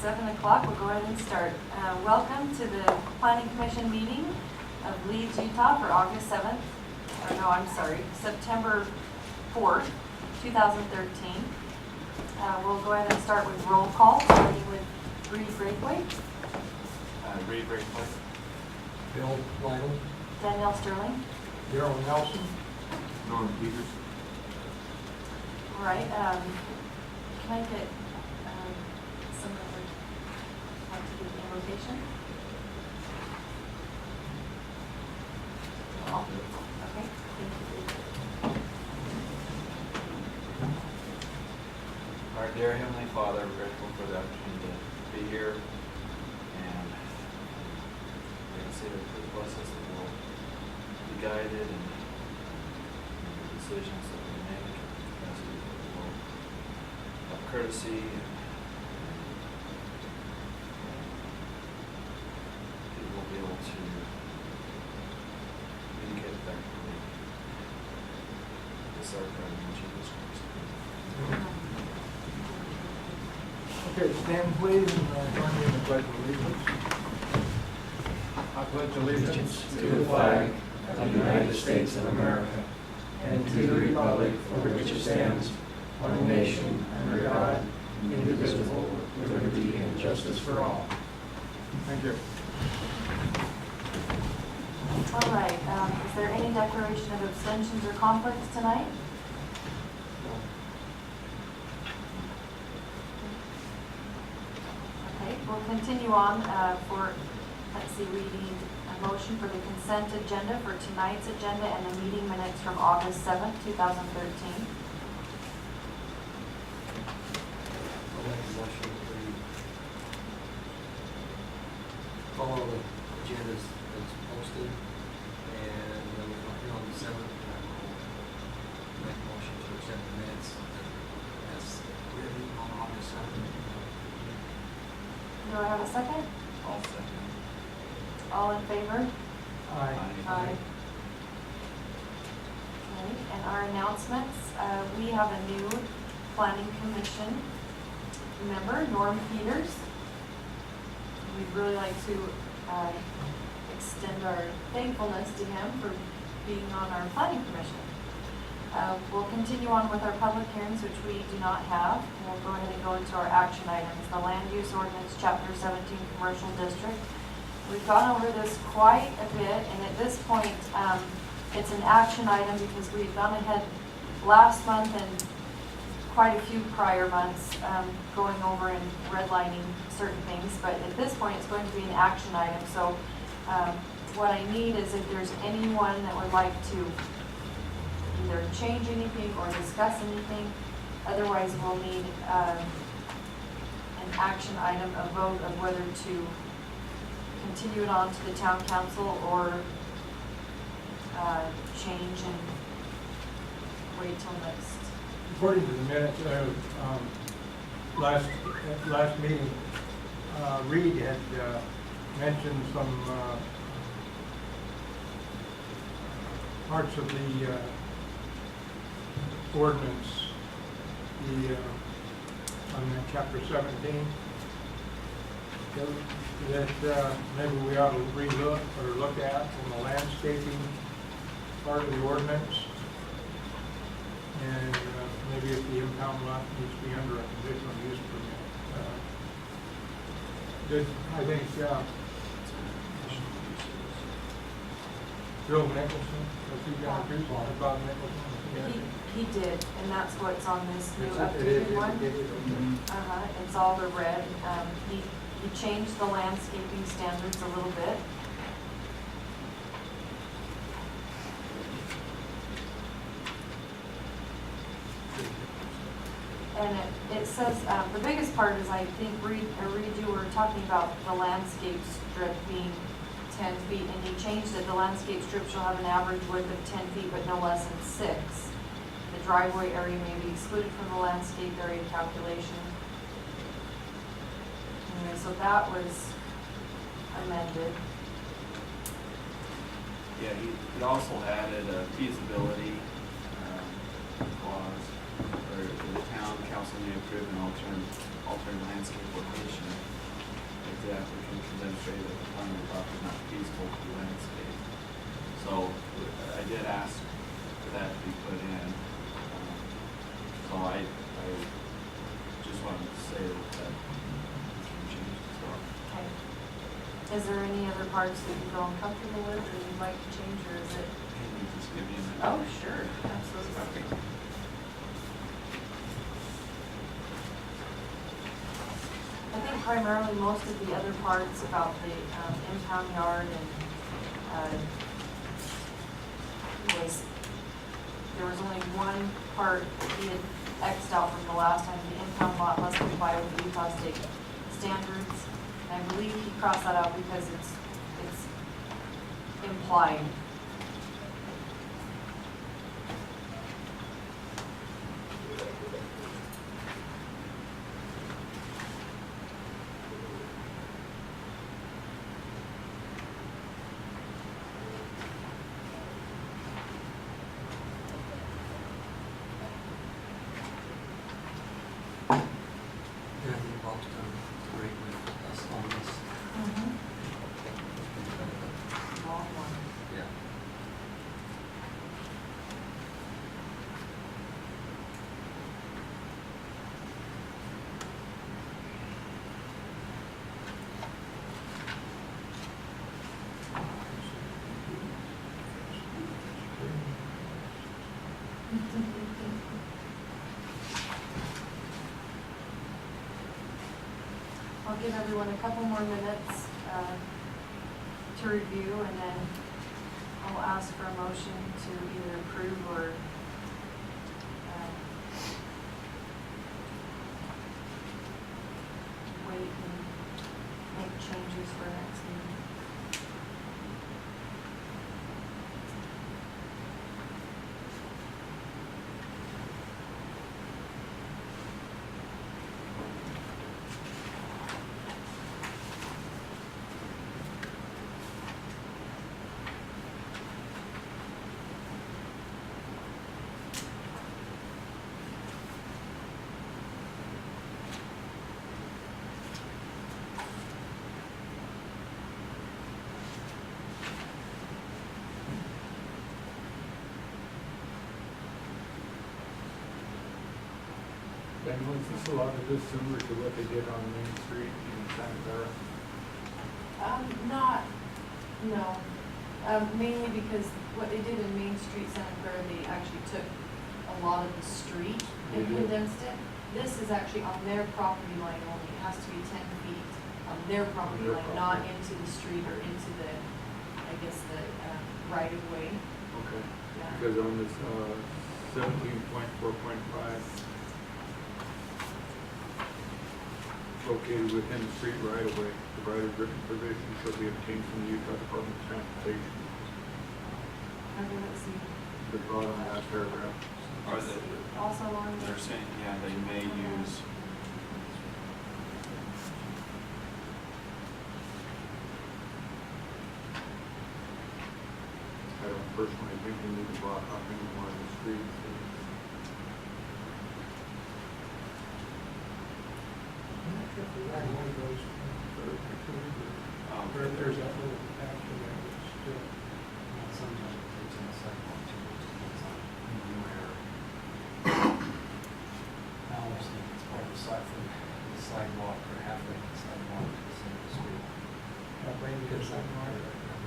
7 o'clock. We'll go ahead and start. Welcome to the Planning Commission meeting of Leeds, Utah for August 7th. September 4th, 2013. We'll go ahead and start with roll call, starting with Reed Braithwaite. Reed Braithwaite. Bill Lytle. Danielle Sterling. Darrell Nelson. Norm Peters. All right. Can I get someone that would like to give the invocation? No? Okay. Thank you. Our dear Heavenly Father, we're grateful for the opportunity to be here, and we can say that please bless us that we'll be guided in the decisions that we make. As we will have courtesy and people will be able to communicate effectively. This is our prayer in Jesus Christ. Okay, stand please and join me in the Pledge of Allegiance. I pledge allegiance to the flag of the United States of America and to the republic for which it stands, one nation, under God, indivisible, with liberty and justice for all. Thank you. All right. Is there any declaration of abstentions or conflicts tonight? Okay, we'll continue on we need a motion for the consent agenda for tonight's agenda and the meeting minutes from August 7th, 2013. I'll make a motion to follow the agendas that's posted, and on the 7th, I will make a motion to accept the minutes as written on August 7th. Do I have a second? All second. All in favor? Aye. Aye. Okay, and our announcements, we have a new planning commission member, Norm Peters. We'd really like to extend our thankfulness to him for being on our planning commission. We'll continue on with our public hearings, which we do not have, and we'll go ahead and go into our action items. The Land Use Ordinance, Chapter 17, Commercial District. We've gone over this quite a bit, and at this point, it's an action item because we've gone ahead last month and quite a few prior months going over and redlining certain things, but at this point, it's going to be an action item. So what I need is if there's anyone that would like to either change anything or discuss anything, otherwise we'll need an action item, a vote of whether to continue it on to the town council or change and wait till next. According to the minutes last meeting, Reed had mentioned some parts of the ordinance, on chapter 17, that maybe we ought to relook or look at in the landscaping part of the ordinance. And maybe if the impound lot needs to be under a conditional use permit. I think Bill Nicholson, was he down too? Bob Nicholson? He did, and that's what's on this new It is, updated one. okay. It's all the red. He changed the landscaping standards a little bit. And it says, the biggest part is, I think, you were talking about the landscape strip being 10 feet, and he changed it. The landscape strip shall have an average width of 10 feet, but no less than 6. The driveway area may be excluded from the landscape area calculation. Anyway, so that was amended. Yeah, he also added a feasibility clause, or the town council may approve an alternate landscape location if the applicant can demonstrate that the plan of the property is not feasible to be landscaped. So I did ask for that to be put in. So I just wanted to say that can change as well. Okay. Is there any other parts that you feel uncomfortable with or you'd like to change, or is it? Can you just give me a minute? Oh, sure, absolutely. I think primarily most of the other parts about the impound yard and there was only one part he had X'd out from the last time, the impound lot must comply with the Utah state standards. And I believe he crossed that out because it's implied. Yeah, I think Bob's done great with us on this. Long one. Yeah. I'll give everyone a couple more minutes to review, and then I'll ask for a motion to either approve or wait and make changes for next meeting. Ben, was this a lot of this similar to what they did on Main Street in Santa Clara? No. Mainly because what they did in Main Street, Santa Clara, they actually took a lot of the street and They did. condensed it. This is actually on their property line only. It has to be 10 feet on their property their line, not property. into the street or into the, I guess, the right of way. Okay. Yeah. Because on this 17.4.5, located within the street right of way, provided written provision shall be obtained from the Utah Department of Transportation. Okay, let's see. The bottom of that paragraph. Are they, Also on they're saying, yeah, they may use, I don't personally think we need to block off any more of the streets. There's that little patch in there that's still. Sometimes it takes on the sidewalk too, which depends on where. I almost think it's part of the side from the sidewalk or halfway to the sidewalk to the center of the street.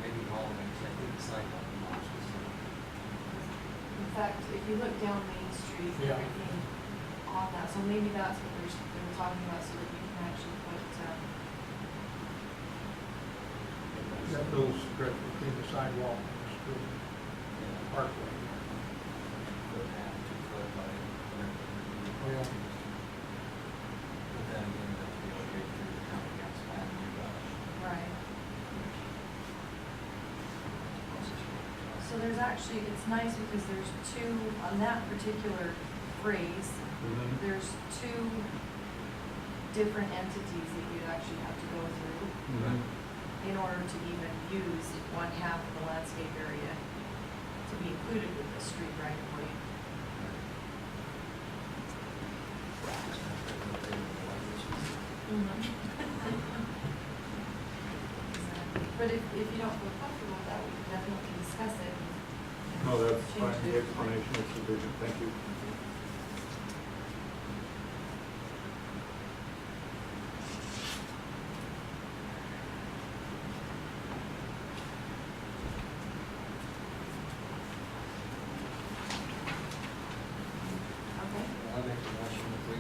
Maybe all of it, 'cause I think the sidewalk belongs to the center. In fact, if you look down Main Street, Yeah. everything on that, so maybe that's what they were talking about, so that you can actually put, That little strip between the sidewalk and the street, parkway. Foot and a half, 2 foot by whatever. Oh, yeah. But then again, that'd be okay through the county council and you guys. right. So there's actually, it's nice because there's two, on that particular phrase, there's two different entities that you actually have to go through in order to even use one half of the landscape area to be included with the street right of way. But if you don't feel comfortable with that, we can definitely discuss it. No, that's Change fine, the- the explanation is sufficient, thank you. Okay. I'll make a motion that we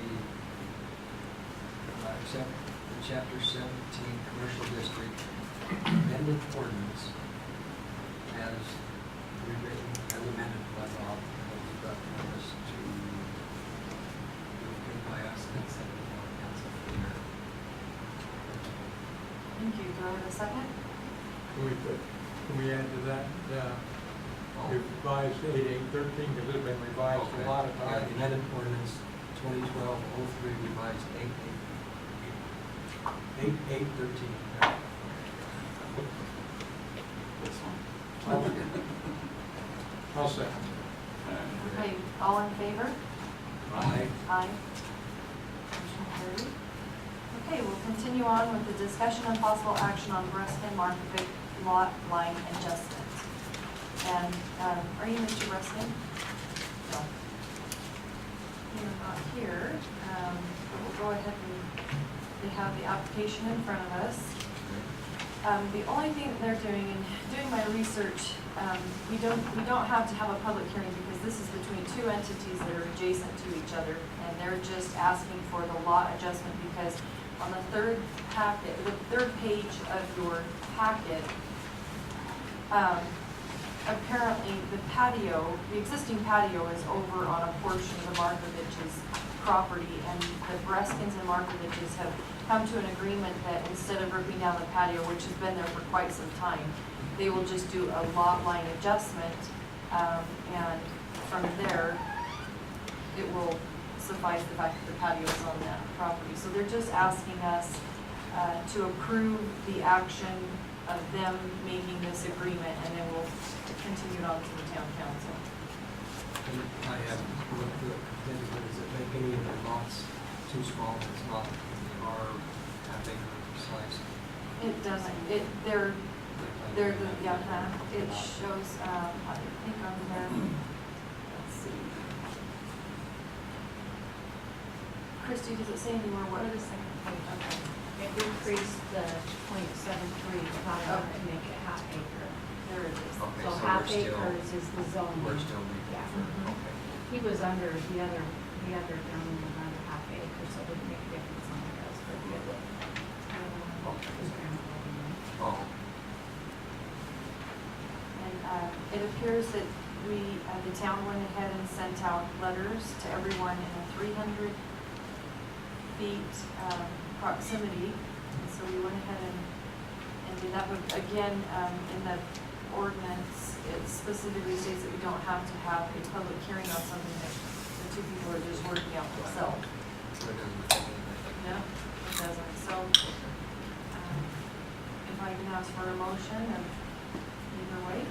accept the chapter 17 commercial district amended ordinance as rewritten, as amended by Bob, and we've got notice to be approved by us and send it to the council for their. Thank you. Do I have a second? Can we add to that, revised 8813, because it's been revised a lot of Yeah, times. amended ordinance 2012-03 revised 8813. This one. I'll second. Okay, all in favor? Aye. Aye. Motion carried. Okay, we'll continue on with the discussion and possible action on Breskin Markovic lot line adjustment. And, are you Mr. Breskin? No. You're not here, but we'll go ahead and, they have the application in front of us. The only thing that they're doing, in doing my research, we don't have to have a public hearing because this is between two entities that are adjacent to each other, and they're just asking for the lot adjustment because on the third page of your packet, apparently the existing patio is over on a portion of the Markovich's property, and the Breskins and Markoviches have come to an agreement that instead of ripping down the patio, which has been there for quite some time, they will just do a lot line adjustment, and from there, it will suffice the fact that the patio is on that property. So they're just asking us to approve the action of them making this agreement, and then we'll continue it on to the town council. I have looked through it, does it make any of their lots too small? It's not, they are half-acre size. It doesn't, they're the, it shows, I think on there, let's see. Christie, does it say anywhere what? What is the second page? Okay. It increased the .73 to make it half acre. There it is. Okay, So so half we're still, acres is the zoning. we're still making Yeah. for, okay. He was under the other gentleman was under half acre, so it wouldn't make a difference on the rest, but the other. Was grandfathered in. Oh, And it appears that the town went ahead and sent out letters to everyone in a 300 feet proximity. And so we went ahead and did that. But again, in the ordinance, it specifically states that we don't have to have a public hearing on something that the two people are just working out themselves. so it doesn't make anything. No, it doesn't. So if I can ask for a motion of either way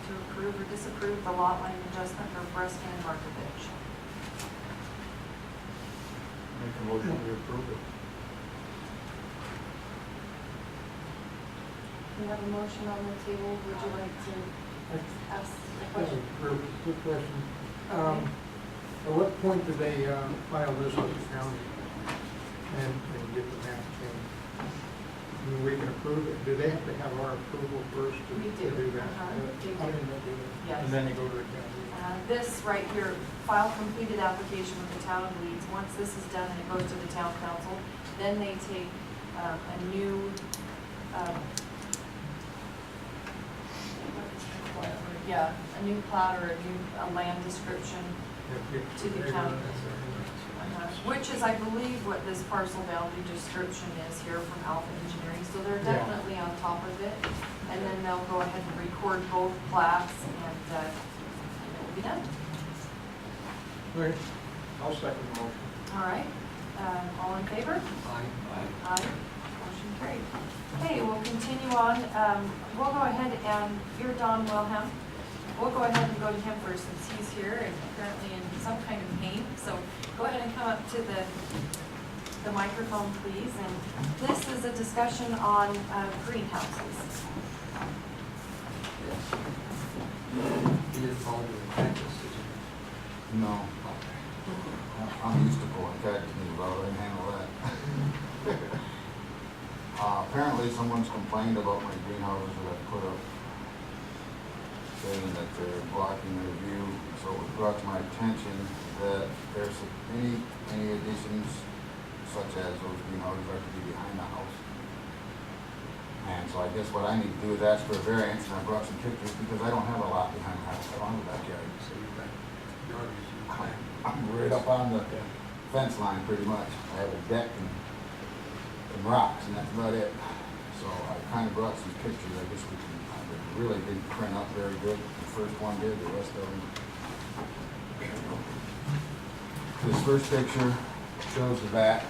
to approve or disapprove the lot line adjustment for Breskin and Markovich. Make a motion to approve it. We have a motion on the table. Would you like to ask the question? Good question. At what point do they file this with the county and get the map changed? I mean, we can approve it. Do they have to have our approval first to We to do. do that? They How do. do they do it? Yes. And then they go to the county? This right here, file completed application with the town of Leeds. Once this is done and it goes to the town council, then they take a new, a new plat or a land description, To the county. which is, I believe, what this parcel boundary description is here from Alpha Engineering. So they're Yeah. definitely on top of it. And then they'll go ahead and record both plats and it will be done. Okay, I'll second the motion. All right, all in favor? Aye. Aye. Motion carried. Okay, we'll continue on. We'll go ahead and, you're Don Wilhelm. we'll go ahead and go to him first since he's here and apparently in some kind of pain. So go ahead and come up to the microphone, please. And this is a discussion on greenhouses. You didn't follow the practice, did you? No, I'm used to pulling tags, but I didn't handle that. Apparently someone's complained about my greenhouses that I put up, saying that they're blocking their view. So it was brought to my attention that there's any additions such as those greenhouses are to be behind the house. And so I guess what I need to do is ask for a variance, and I brought some pictures because I don't have a lot behind the house. I don't have a backyard. So your backyard is your plan. I'm right up on the fence line pretty much. I have a deck and rocks, and that's about it. So I kind of brought some pictures. I guess I really didn't print up very good. The first one did, the rest of them. This first picture shows the back,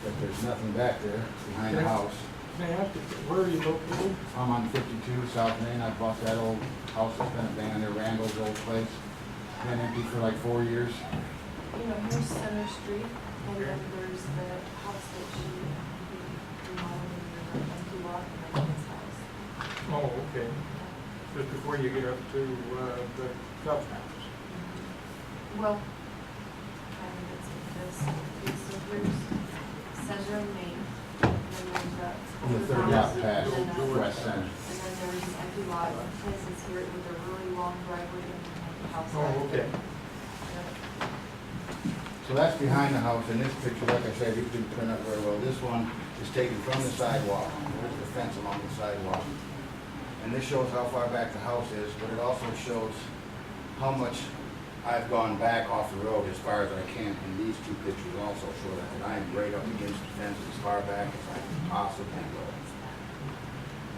but there's nothing back there behind the house. May I ask you, where are you located? I'm on 52 South Main. I bought that old house that's been abandoned there, Randall's old place. Been empty for like 4 years. You know, here's Center Street, and then there's the house that she remodeled in the empty lot, and then his house. Oh, okay. Just before you get up to the Phelps house. Well, kind of gets into this. Okay, so here's Center and Main, and then there's that. The third lot past And then, West Center. and then there's an empty lot, his is here with a really long driveway and the house. Oh, okay. So that's behind the house. In this picture, like I said, you didn't print up very well. This one is taken from the sidewalk. There's the fence along the sidewalk. And this shows how far back the house is, but it also shows how much I've gone back off the road as far as I can. And these two pictures also show that I am right up against the fence as far back as I can possibly go.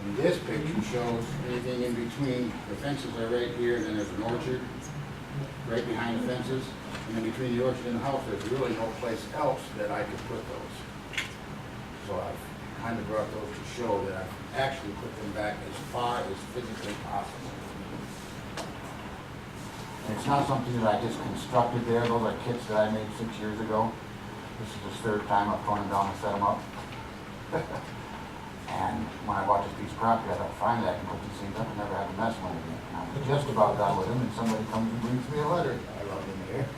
And this picture shows anything in between. The fences are right here, and then there's an orchard right behind the fences. And in between the orchard and the house, there's really no place else that I could put those. So I've kind of brought those to show that I've actually put them back as far as physically possible. And it's not something that I just constructed there. Those are kits that I made 6 years ago. This is the third time I've torn them down and set them up. And when I bought this piece of property, I thought, finally I can put these things up and never have to mess with them again. And I was just about done with them, and somebody comes and brings me a letter. I love them there.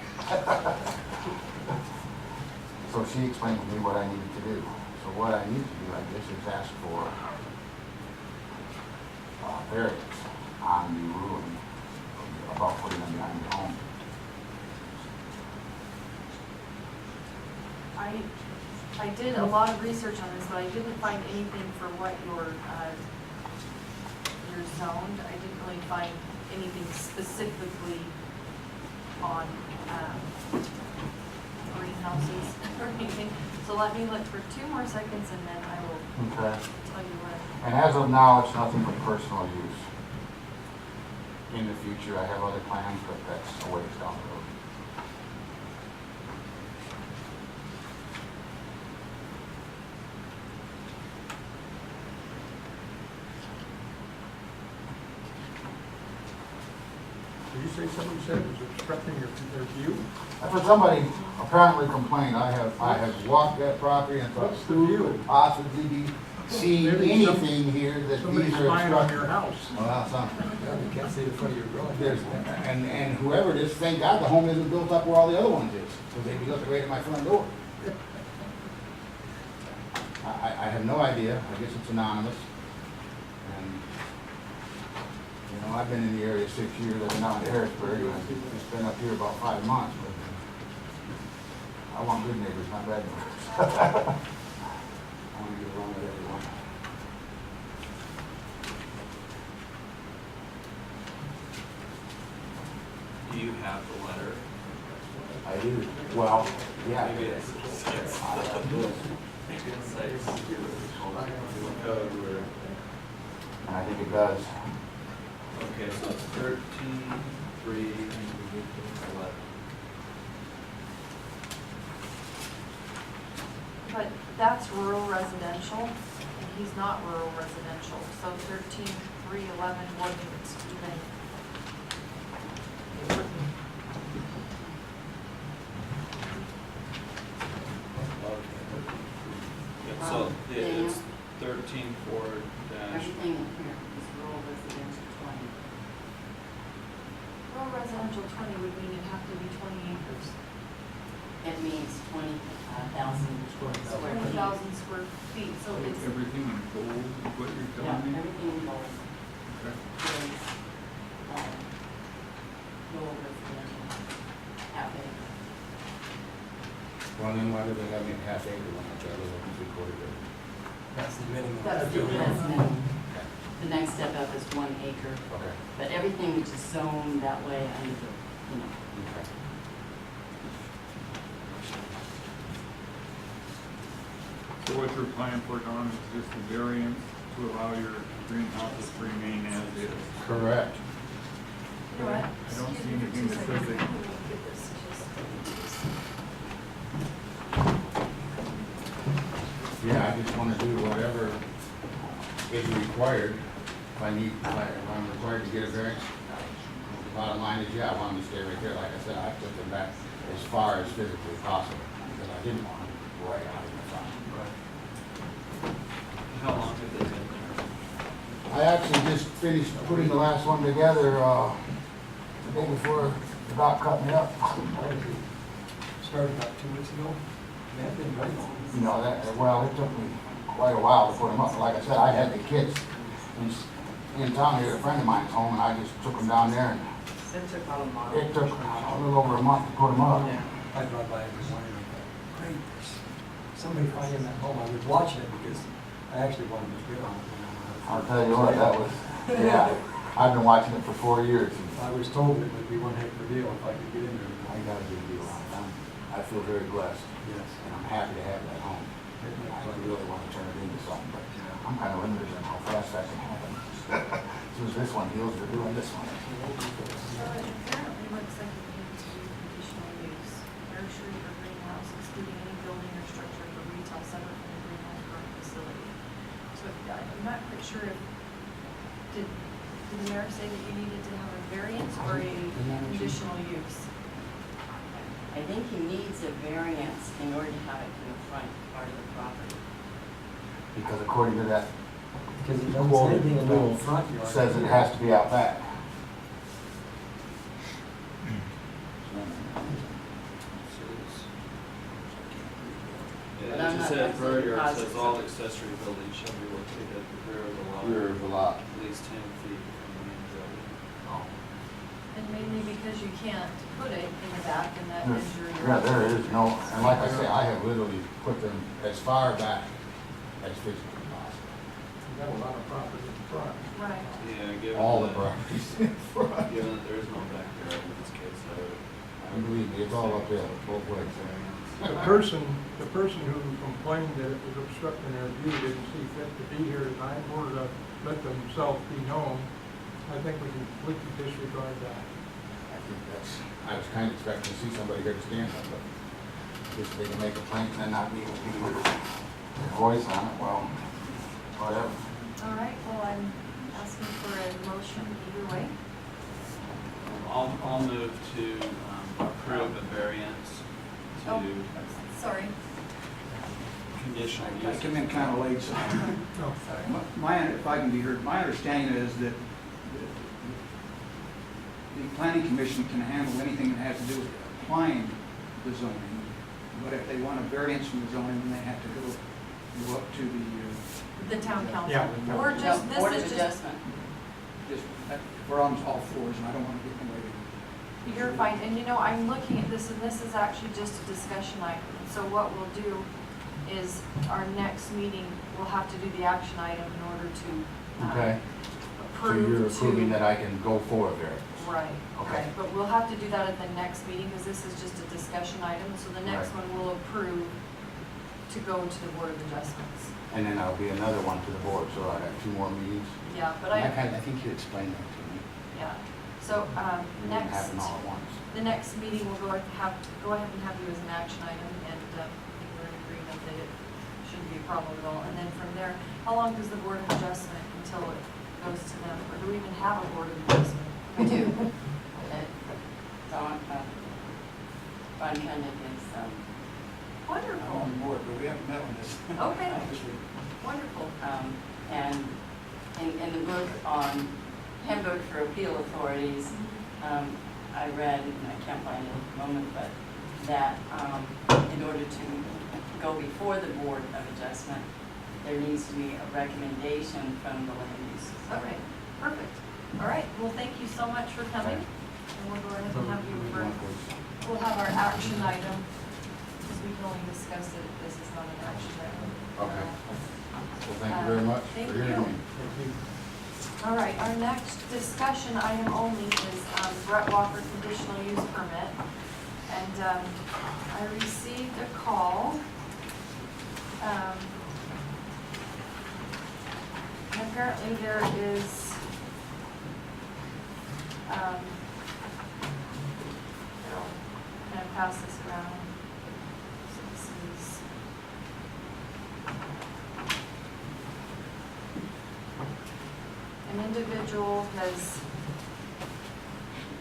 So she explained to me what I needed to do. So what I need to do, I guess, is ask for variance on the ruling about putting them behind the home. I did a lot of research on this, but I didn't find anything for what you're zoned. I didn't really find anything specifically on greenhouses or anything. So let me look for 2 more seconds and then I will Okay. tell you what. And as of now, it's nothing but personal use. In the future, I have other plans, but that's a ways down the road. Did you say somebody said it was obstructing your view? I've heard somebody apparently complained. I have walked that property and thought, What's the who view? could possibly be seeing Maybe anything here that Somebody's these are spying on obstructing? your house. Well, some. Yeah, you can't see the front of your garage. There's, and whoever it is, thank God the home isn't built up where all the other ones is, because they'd be looking right at my front door. I have no idea. I guess it's anonymous. And, you know, I've been in the area 6 years. I've been out in Harrisburg, and I've just been up here about 5 months. But I want good neighbors, not bad neighbors. I want to get along with everyone. Do you have the letter? I do. Well, yeah. Maybe it's I have this. concise. And I think it does. Okay, so it's 13, 3, 11. But that's rural residential, and he's not rural residential, so 13, 3, 11 wouldn't even saying it here, is rural residential 20. Rural residential 20 would mean it'd have to be 20 acres. It means 20,000 square feet. 20,000 square feet, so it's, Everything in gold, is what you're Yeah, telling me? everything in bold Okay. is rural residential, half acre. Well, then why do they have me at half acre when I try to look at 3/4 acre? That's the minimum. That's the minimum. The next step up is 1 acre, Okay. but everything which is zoned that way under the, Okay. So what you're applying for, Don, is just a variance to allow your greenhouses to remain as is? Correct. you know what? I don't see anything that says they, Get this, Yeah, I just wanna do whatever is required. If I'm required to get a variance, the bottom line is, yeah, I want them to stay right there. Like I said, I put them back as far as physically possible, because I didn't want them right out in the front. How long have they been there? I actually just finished putting the last one together, the day before the doc cut me up. Started about 2 weeks ago. They have been very long. You know, well, it took me quite a while to put them up. Like I said, I had the kids in town here, a friend of mine's home, and I just took them down there, and It took about a month. it took a little over a month to put them up. I drive by every morning and I thought, great, there's somebody finding that home. I was watching it because I actually wanted to bid on it. I'll tell you what, that was, yeah, I've been watching it for 4 years, and I was told it would be one heck of a deal if I could get in there. I got a good deal on it. I feel very blessed, Yes. and I'm happy to have that home. I really want to turn it into something, but I'm kind of limited in how fast that can happen. As soon as this one heals, we're doing this one. So it apparently looks like it needs to be conditional use. Nursery or greenhouse excluding any building or structure for retail separate from the greenhouse growing facility. So I'm not quite sure if, did the mayor say that you needed to have a variance or a conditional use? I think he needs a variance in order to have it in the front part of the property. Because according to that, Because it doesn't say anything about the front it yard. says it has to be out back. Yeah, But I'm it just not said absolutely further, it says positive. all accessory buildings shall be located at the rear of the lot. Rear of the lot. At least 10 feet from the main building. And mainly because you can't put it in the back and that is your. Yeah, there is no, and like I say, I have literally put them as far back as physically possible. You got a lot of property in front. Right. Yeah, given All the that, properties in front. given that there's no backyard in this case, I would. And believe me, it's all uphill, both ways. The person who complained that it was obstructing their view didn't see fit to be here tonight or to let themselves be known. I think we can completely disregard that. I think that's, I was kind of expecting to see somebody here to stand up, but if they can make a complaint and not be able to give their voice on it, well, whatever. All right, well, I'm asking for a motion either way. I'll move to approve a variance Oh, to sorry. conditional I use. came in kind of late, so. No, If I can be heard, my understanding is that the planning commission can handle anything that has to do with applying the zoning. But if they want a variance from the zoning, then they have to go up to The town council. Yeah. Or just, No, Board of this is just, Adjustment. just, we're on all fours, and I don't want to get in the way. you're fine. And you know, I'm looking at this and this is actually just a discussion item. So what we'll do is our next meeting, we'll have to do the action item in order to Okay, so approve you're to. approving that I can go for a variance? Right, Okay. right. But we'll have to do that at the next meeting because this is just a discussion item. So the next Right. one we'll approve to go to the Board of Adjustments. And then I'll be another one to the board, so I have 2 more meetings? Yeah, but I think you explained that to me. yeah. So, It wouldn't next, happen all at once. the next meeting we'll go ahead and have you as an action item and we're in agreement that it shouldn't be a problem at all. And then from there, how long does the Board of Adjustment until it goes to them? Or do we even have a Board of Adjustment? We do. Don, Von Koenig is, I'm Wonderful, on board, but we haven't met on this. Okay. Obviously. wonderful. and in the book on Handbook for Appeal Authorities, I read, and I can't find it at the moment, but that in order to go before the Board of Adjustment, there needs to be a recommendation from the land use authority. Okay, perfect. All right, well, thank you so much for coming. And we'll go ahead and have you, we'll have our action item, because we can only discuss it if this is not an action item. Okay. Well, thank you very much Thank for hearing me. you. All right, our next discussion item only is Brett Walker conditional use permit. And I received a call. Apparently there is, I'll kind of pass this around. So this is, an individual has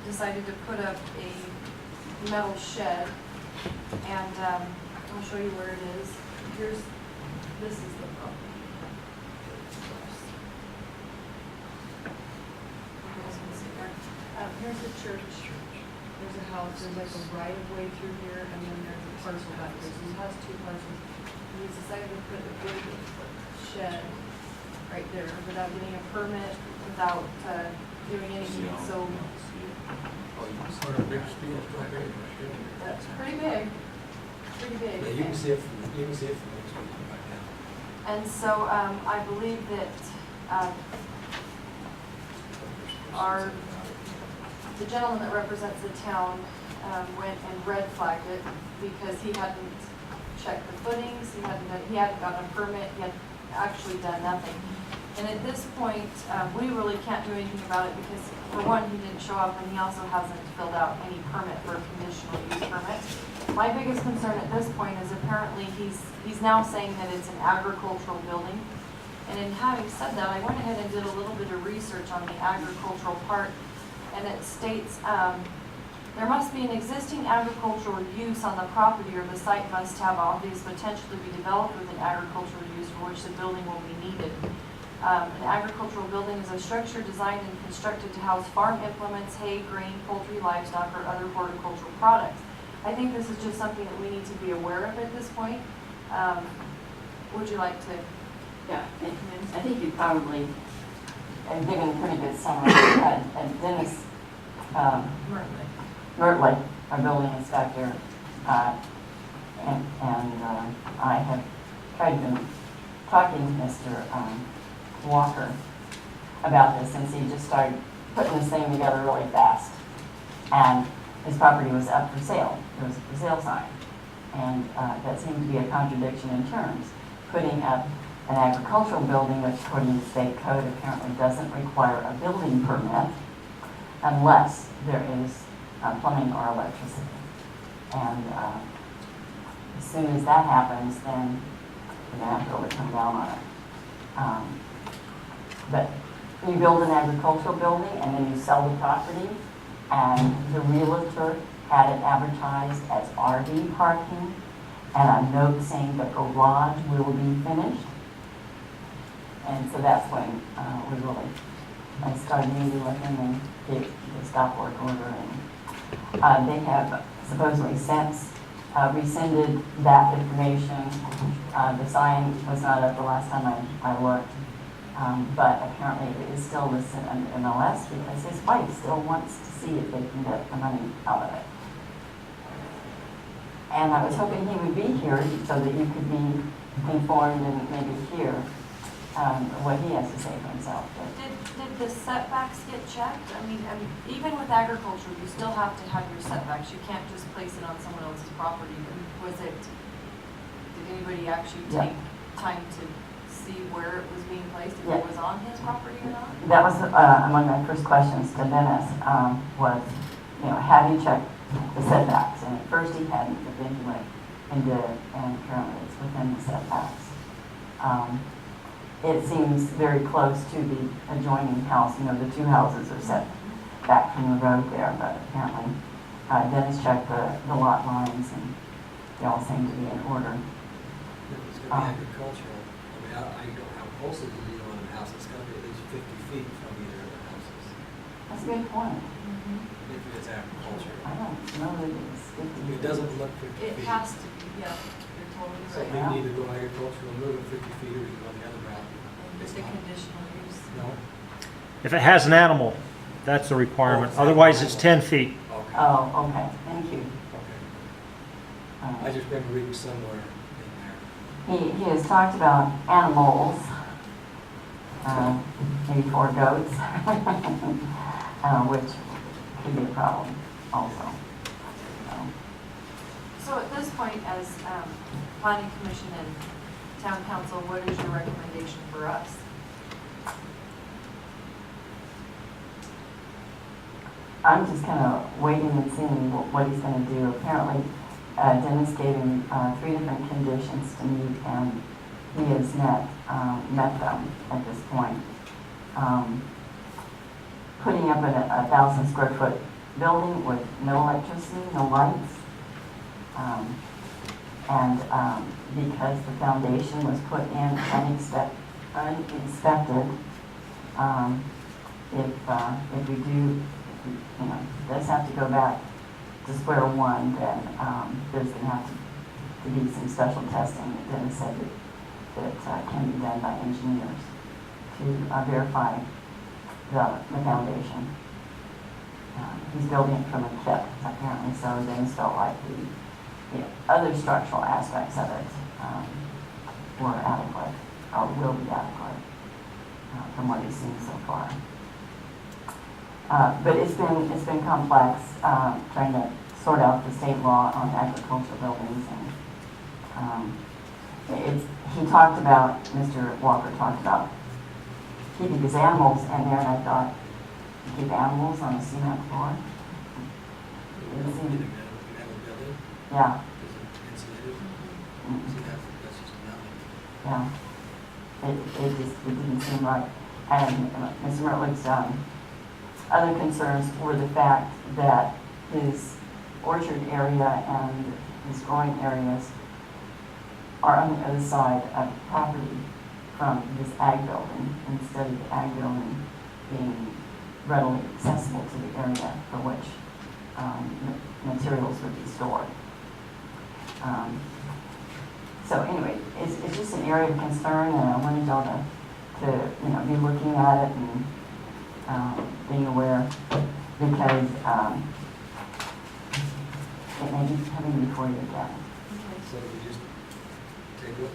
decided to put up a metal shed, and I'll show you where it is. This is the property. You guys can see there. Here's the church. There's a house. There's like a right of way through here, and then there's a parcel back there. So he has two parcels. And he's decided to put a big shed right there without getting a permit, without doing anything. So Sort of big steel, so big. that's pretty big. Pretty big. Yeah, you can see it from next week right now. And so I believe that the gentleman that represents the town went and red flagged it because he hadn't checked the footings, he hadn't gotten a permit, he had actually done nothing. And at this point, we really can't do anything about it because, for one, he didn't show up, and he also hasn't filled out any permit for a conditional use permit. My biggest concern at this point is apparently he's now saying that it's an agricultural building. And in having said that, I went ahead and did a little bit of research on the agricultural part, and it states there must be an existing agricultural use on the property, or the site must have obvious potential to be developed with an agricultural use for which the building will be needed. An agricultural building is a structure designed and constructed to house farm implements, hay, grain, poultry, livestock, or other horticultural products. I think this is just something that we need to be aware of at this point. Would you like to? Yeah, I think you probably have given a pretty good summary. Dennis Mertley, our building inspector, and I have tried to talk to Mr. Walker about this since he just started putting this thing together really fast. And his property was up for sale. There was a for sale sign. And that seemed to be a contradiction in terms. Putting up an agricultural building, which according to state code apparently doesn't require a building permit unless there is plumbing or electricity. And as soon as that happens, then we're going to have to really come down on it. But you build an agricultural building and then you sell the property, and the realtor had it advertised as RV parking, and a note saying the garage will be finished. And so that's when I started meeting with him and gave the stop work order. And they have supposedly since rescinded that information. The sign was not up the last time I looked. But apparently it is still listed under MLS because his wife still wants to see if they can get the money out of it. And I was hoping he would be here so that you could be informed and maybe hear what he has to say for himself. Did the setbacks get checked? I mean, even with agriculture, you still have to have your setbacks. You can't just place it on someone else's property. Did anybody actually take time to see where it was being placed, if it was on his property or not? That was among my first questions to Dennis, was, have you checked the setbacks? And at first he hadn't, but then he went and did it, and currently it's within the setbacks. It seems very close to the adjoining house. The two houses are set back from the road there, but apparently Dennis checked the lot lines, and they all seem to be in order. If it's going to be agricultural, I don't know how close it is on a house, it's got to be at least 50 feet from either of the houses, That's a good point. if it's agriculture. I don't know that it's 50. It doesn't look 50 feet. It has to be, yeah, you're totally So right. we need to go agricultural, move it 50 feet, or we can go the other route. It's a conditional use. No? If it has an animal, that's a requirement. Oh, Otherwise, it's 10 feet. Okay. Oh, okay, thank you. Okay. Uh, I just remember reading somewhere in there. He has talked about animals, maybe 4 goats, which could be a problem also. So at this point, as planning commission and town council, what is your recommendation for us? I'm just kind of waiting and seeing what he's going to do. Apparently, Dennis gave him 3 different conditions to meet, and he has met them at this point. Putting up a 1,000 square foot building with no electricity, no lights, and because the foundation was put in uninspected, if we do, does have to go back to square one, then there's going to have to be some special testing that Dennis said that can be done by engineers to verify the foundation. He's building it from a kit, apparently, so Dennis felt like the other structural aspects of it were adequate, or will be adequate, from what he's seen so far. But it's been complex, trying to sort out the state law on agricultural buildings, and Mr. Walker talked about keeping his animals in there, and I thought, you keep animals on a cement floor? It Either seemed- metal building, Yeah, is it insulated? mm, See, that's just metal. yeah. It didn't seem right. And Mr. Mertlich's other concerns were the fact that his orchard area and his growing areas are on the other side of the property from this ag building, instead of the ag building being readily accessible to the area for which materials would be stored. So anyway, it's just an area of concern, and I wanted y'all to be looking at it and being aware, because it may be coming before you again. So we just take it, use it.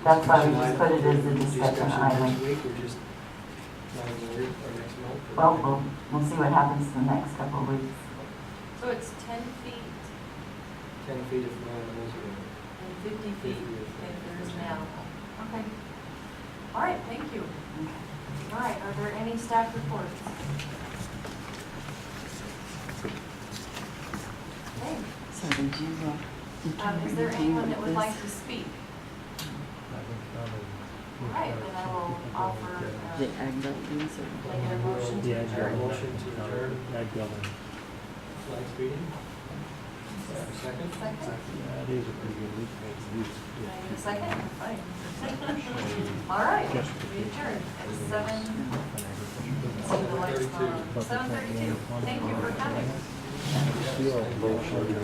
That's why we just Discussion put it as a item. discussion Next item. week, or just next week, or next month? or- Well, we'll see what happens in the next couple of weeks. So it's 10 feet 10 feet if no animals are in. and 50 feet if there's an animal. Okay. All right, thank you. All right, are there any staff reports? Okay. So did you, Is there anyone that would like to speak? All right, then I will offer, ag buildings make a motion to Yeah, adjourn. Motion to adjourn Ag building. tonight's meeting. Second? Second? That is a pretty good week. Can I get a second? Fine. All right, we adjourn at 7:32. Thank you for coming. Steel, low sugar.